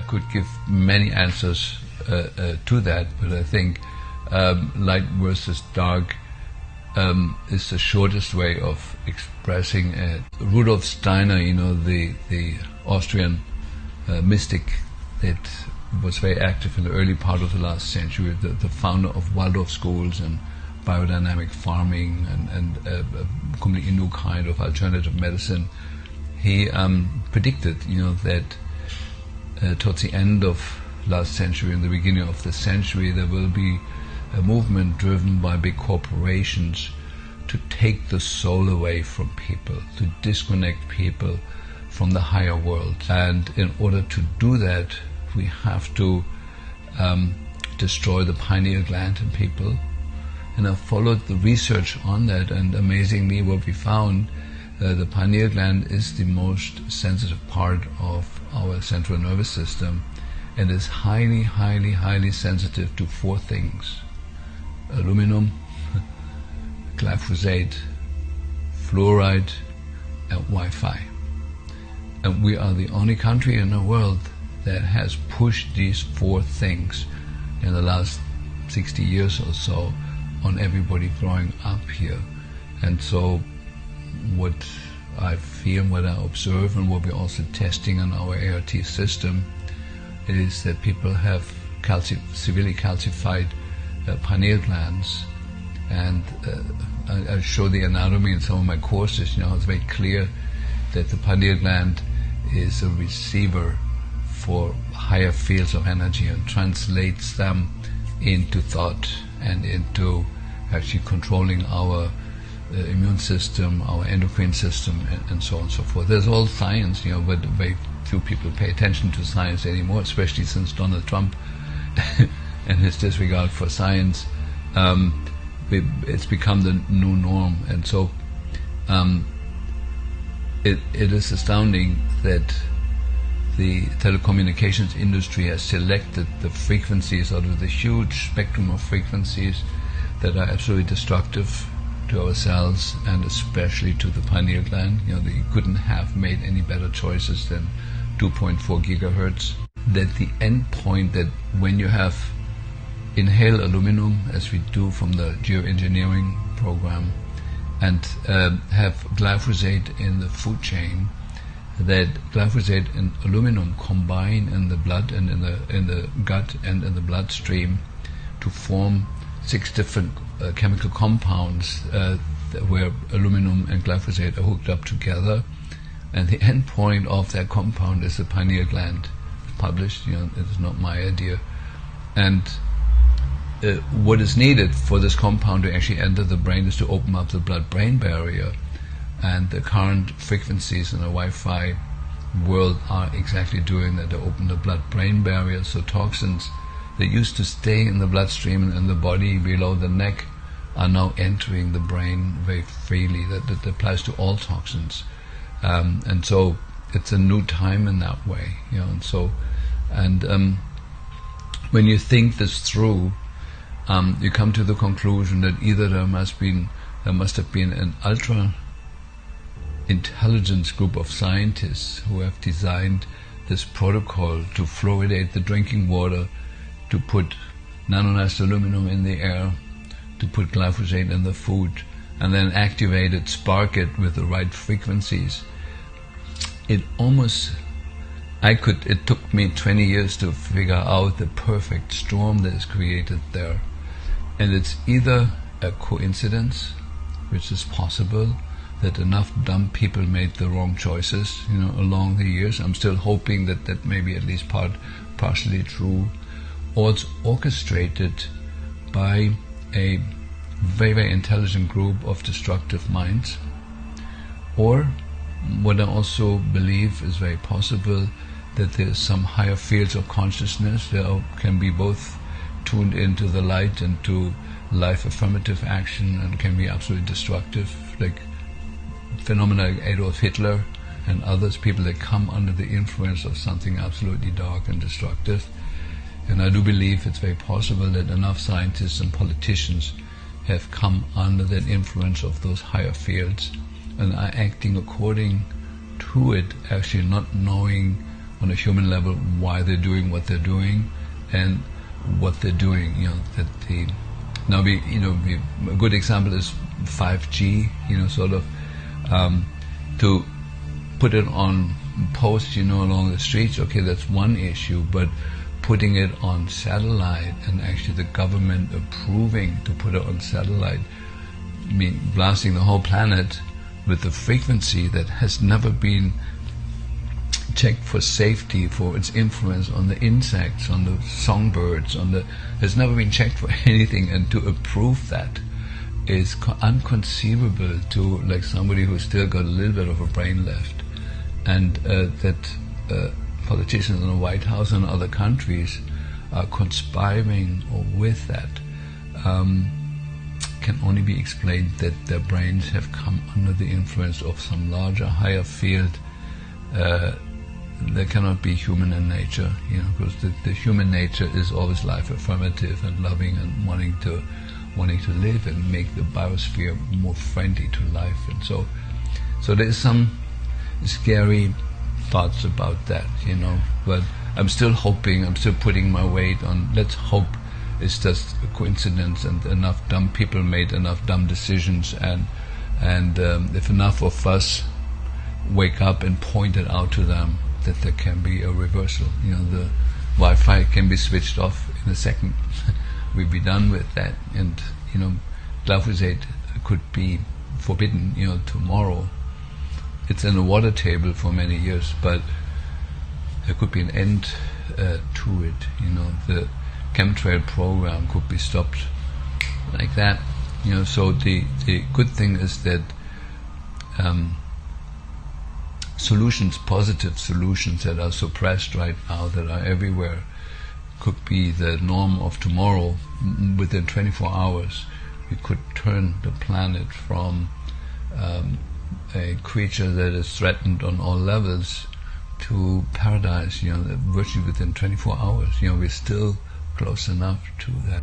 could give many answers to that, but I think light versus dark is the shortest way of expressing it. Rudolf Steiner, the Austrian mystic that was very active in the early part of the last century, the founder of Waldorf schools and biodynamic farming and a completely new kind of alternative medicine. He predicted, that towards the end of last century and the beginning of this century, there will be a movement driven by big corporations to take the soul away from people, to disconnect people from the higher world. And in order to do that, we have to destroy the pineal gland in people. And I followed the research on that, and amazingly what we found, the pineal gland is the most sensitive part of our central nervous system and is highly, highly, highly sensitive to 4 things: aluminum, glyphosate, fluoride, and Wi-Fi. And we are the only country in the world that has pushed these 4 things in the last 60 years or so on everybody growing up here. And so what I feel, what I observe, and what we're also testing on our ART system is that people have severely calcified pineal glands. And I show the anatomy in some of my courses. It's very clear that the pineal gland is a receiver for higher fields of energy and translates them into thought and into actually controlling our immune system, our endocrine system, and so on and so forth. There's all science, but very few people pay attention to science anymore, especially since Donald Trump and his disregard for science. It's become the new norm, and so it is astounding that the telecommunications industry has selected the frequencies out of the huge spectrum of frequencies that are absolutely destructive to our cells and especially to the pineal gland. They couldn't have made any better choices than 2.4 gigahertz. That the end point, that when you have inhale aluminum, as we do from the geoengineering program, and have glyphosate in the food chain, that glyphosate and aluminum combine in the blood and in the gut and in the bloodstream to form 6 different chemical compounds where aluminum and glyphosate are hooked up together, and the end point of that compound is the pineal gland. It's published, it's not my idea. And what is needed for this compound to actually enter the brain is to open up the blood-brain barrier, and the current frequencies in the Wi-Fi world are exactly doing that. They open the blood-brain barrier, so toxins that used to stay in the bloodstream and in the body below the neck are now entering the brain very freely. That applies to all toxins, and so it's a new time in that way. When you think this through, you come to the conclusion that either there must have been an ultra intelligence group of scientists who have designed this protocol to fluoridate the drinking water, to put nanonized aluminum in the air, to put glyphosate in the food, and then activate it, spark it with the right frequencies. It took me 20 years to figure out the perfect storm that is created there. And it's either a coincidence, which is possible, that enough dumb people made the wrong choices, along the years. I'm still hoping that may be at least partially true. Or it's orchestrated by a very, very intelligent group of destructive minds. Or, what I also believe is very possible, that there's some higher fields of consciousness that can be both tuned into the light and to life affirmative action, and can be absolutely destructive, like phenomena like Adolf Hitler and others, people that come under the influence of something absolutely dark and destructive. And I do believe it's very possible that enough scientists and politicians have come under that influence of those higher fields and are acting according to it, actually not knowing on a human level why they're doing what they're doing and what they're doing. A good example is 5G. To put it on posts, along the streets. Okay, that's one issue, but putting it on satellite and actually the government approving to put it on satellite, blasting the whole planet with a frequency that has never been checked for safety, for its influence on the insects, on the songbirds, has never been checked for anything, and to approve that is unconceivable to like somebody who's still got a little bit of a brain left, and that politicians in the White House and other countries are conspiring with that can only be explained that their brains have come under the influence of some larger, higher field. There cannot be human in nature, because the human nature is always life affirmative and loving and wanting to live and make the biosphere more friendly to life. And so there's some scary thoughts about that, but I'm still hoping, I'm still putting my weight on, let's hope it's just a coincidence and enough dumb people made enough dumb decisions, and if enough of us wake up and point it out to them, that there can be a reversal. The Wi-Fi can be switched off in a second. We'd be done with that, and glyphosate could be forbidden tomorrow. It's in the water table for many years, but there could be an end to it. The chemtrail program could be stopped like that. So the good thing is that solutions, positive solutions that are suppressed right now, that are everywhere, could be the norm of tomorrow. Within 24 hours, we could turn the planet from a creature that is threatened on all levels to paradise, virtually within 24 hours. We're still close enough to that.